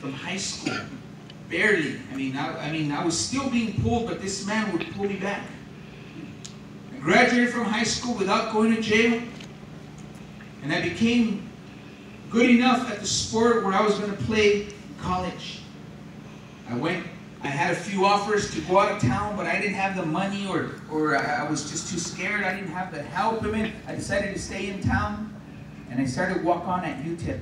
from high school. Barely. I mean, I was still being pulled, but this man would pull me back. I graduated from high school without going to jail, and I became good enough at the sport where I was going to play college. I had a few offers to go out of town, but I didn't have the money, or I was just too scared. I didn't have the help. I decided to stay in town, and I started walk on at UTEP.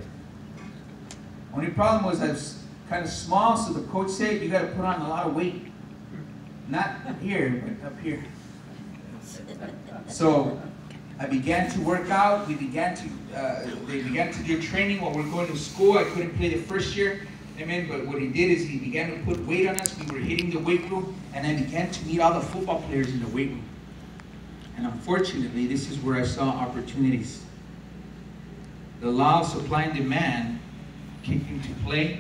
Only problem was I was kind of small, so the coach said you got to put on a lot of weight. Not here, but up here. So I began to work out. They began to do training while we were going to school. I couldn't play the first year. Amen. But what he did is he began to put weight on us. We were hitting the weight room, and I began to meet all the football players in the weight room. And unfortunately, this is where I saw opportunities. The law of supply and demand kicked into play.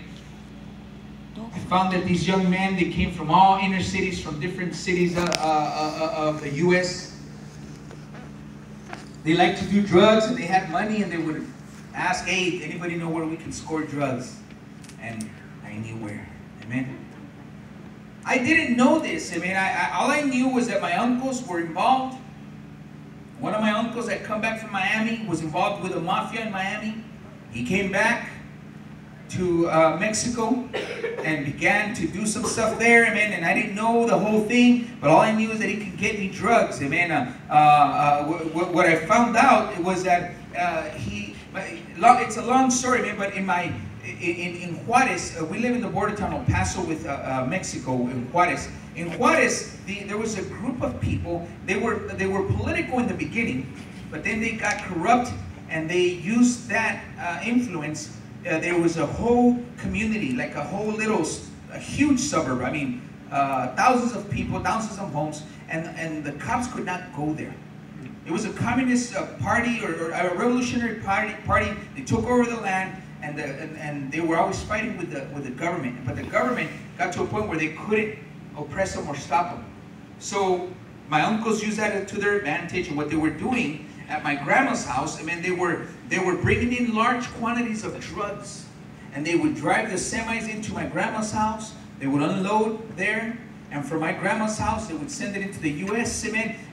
I found that these young men, they came from all inner cities, from different cities of the U.S. They liked to do drugs, and they had money, and they would ask, hey, anybody know where we can score drugs? And I knew where. Amen. I didn't know this. All I knew was that my uncles were involved. One of my uncles had come back from Miami, was involved with the mafia in Miami. He came back to Mexico and began to do some stuff there, amen. And I didn't know the whole thing, but all I knew is that he could get me drugs, amen. What I found out was that it's a long story, man, but in Juarez, we live in the border town of El Paso with Mexico, in Juarez. In Juarez, there was a group of people. They were political in the beginning, but then they got corrupt, and they used that influence. There was a whole community, like a huge suburb. Thousands of people, thousands of homes, and the cops could not go there. It was a communist party or a revolutionary party. They took over the land, and they were always fighting with the government. But the government got to a point where they couldn't oppress them or stop them. So my uncles used that to their advantage, and what they were doing at my grandma's house, they were bringing in large quantities of drugs, and they would drive the semis into my grandma's house. They would unload there, and from my grandma's house, they would send it into the U.S.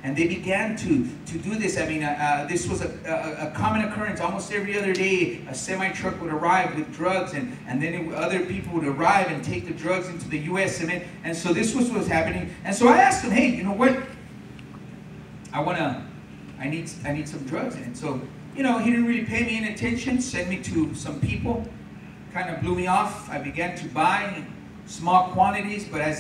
And they began to do this. This was a common occurrence. Almost every other day, a semi truck would arrive with drugs, and then other people would arrive and take the drugs into the U.S. And so this was what was happening. And so I asked him, hey, you know what? I need some drugs. And so, he didn't really pay me any attention, sent me to some people, kind of blew me off. I began to buy small quantities, but I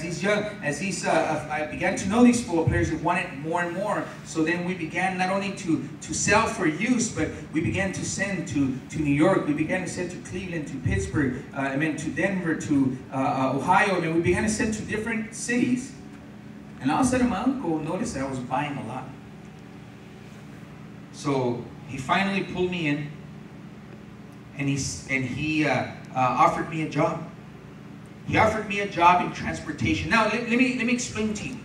began to know these football players who wanted more and more. So then we began not only to sell for use, but we began to send to New York. We began to send to Cleveland, to Pittsburgh, to Denver, to Ohio. We began to send to different cities. And all of a sudden, my uncle noticed that I was buying a lot. So he finally pulled me in, and he offered me a job. He offered me a job in transportation. Now let me explain to you.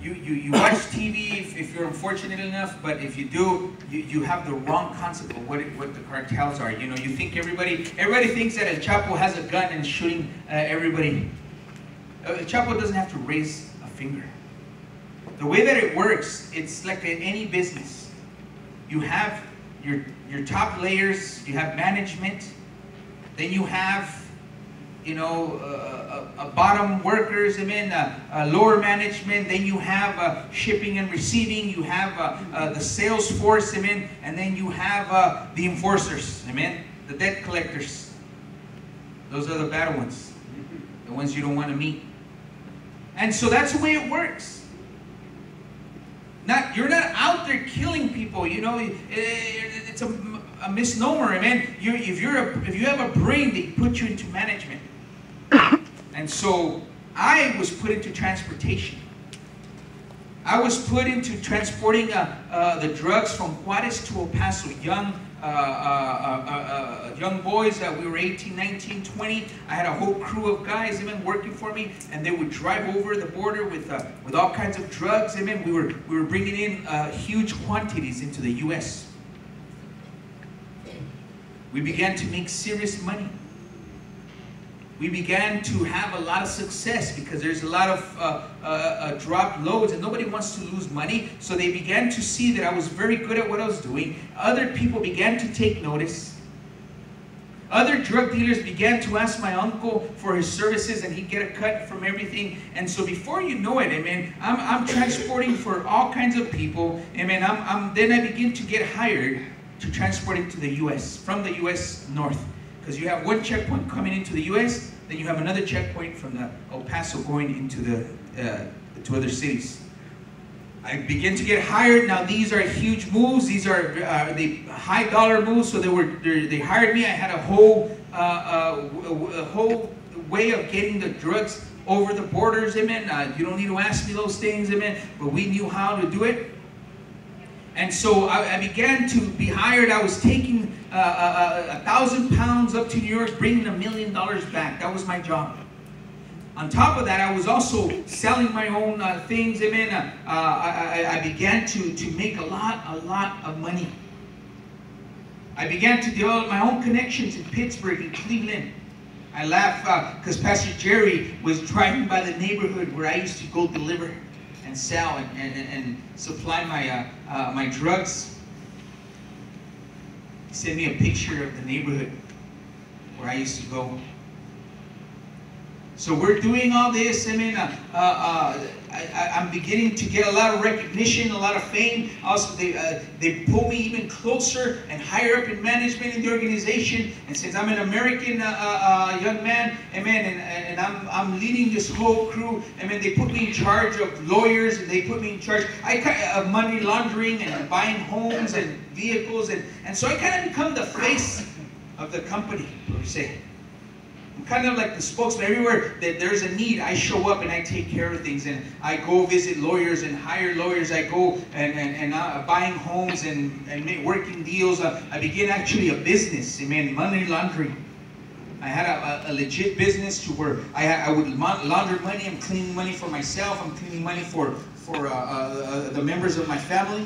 You watch TV if you're unfortunate enough, but if you do, you have the wrong concept of what the cartels are. You think everybody thinks that El Chapo has a gun and is shooting everybody. El Chapo doesn't have to raise a finger. The way that it works, it's like in any business. You have your top layers, you have management, then you have bottom workers, lower management, then you have shipping and receiving, you have the sales force, and then you have the enforcers, the debt collectors. Those are the bad ones, the ones you don't want to meet. And so that's the way it works. You're not out there killing people, it's a misnomer, If you have a brain, they put you into management. And so I was put into transportation. I was put into transporting the drugs from Juarez to El Paso. Young boys, we were 18, 19, 20. I had a whole crew of guys, working for me, and they would drive over the border with all kinds of drugs. We were bringing in huge quantities into the U.S. We began to make serious money. We began to have a lot of success because there's a lot of dropped loads and nobody wants to lose money. So they began to see that I was very good at what I was doing. Other people began to take notice. Other drug dealers began to ask my uncle for his services and he'd get a cut from everything. And so before you know it, amen, I'm transporting for all kinds of people. Amen. Then I begin to get hired to transport it to the U.S., from the U.S. north. Because you have one checkpoint coming into the U.S., then you have another checkpoint from the El Paso going into to other cities. I begin to get hired. Now these are huge moves. These are the high dollar moves. So they hired me. I had a whole way of getting the drugs over the borders. Amen. You don't need to ask me those things. Amen. But we knew how to do it. And so I began to be hired. I was taking 1,000 pounds up to New York, bringing $1 million back. That was my job. On top of that, I was also selling my own things. Amen. I began to make a lot of money. I began to develop my own connections in Pittsburgh and Cleveland. I laugh because Pastor Jerry was driving by the neighborhood where I used to go deliver and sell and supply my drugs. He sent me a picture of the neighborhood where I used to go. So we're doing all this. I mean, I'm beginning to get a lot of recognition, a lot of fame. Also, they pull me even closer and higher up in management in the organization. And since I'm an American young man, amen, and I'm leading this whole crew, amen, they put me in charge of lawyers, and they put me in charge of money laundering and buying homes and vehicles, and so I kind of become the face of the company, per se. I'm kind of like the spokesman. Everywhere that there's a need, I show up and I take care of things. And I go visit lawyers and hire lawyers. I go and buying homes and working deals. I begin actually a business, amen, money laundering. I had a legit business to where I would launder money. I'm cleaning money for myself. I'm cleaning money for the members of my family.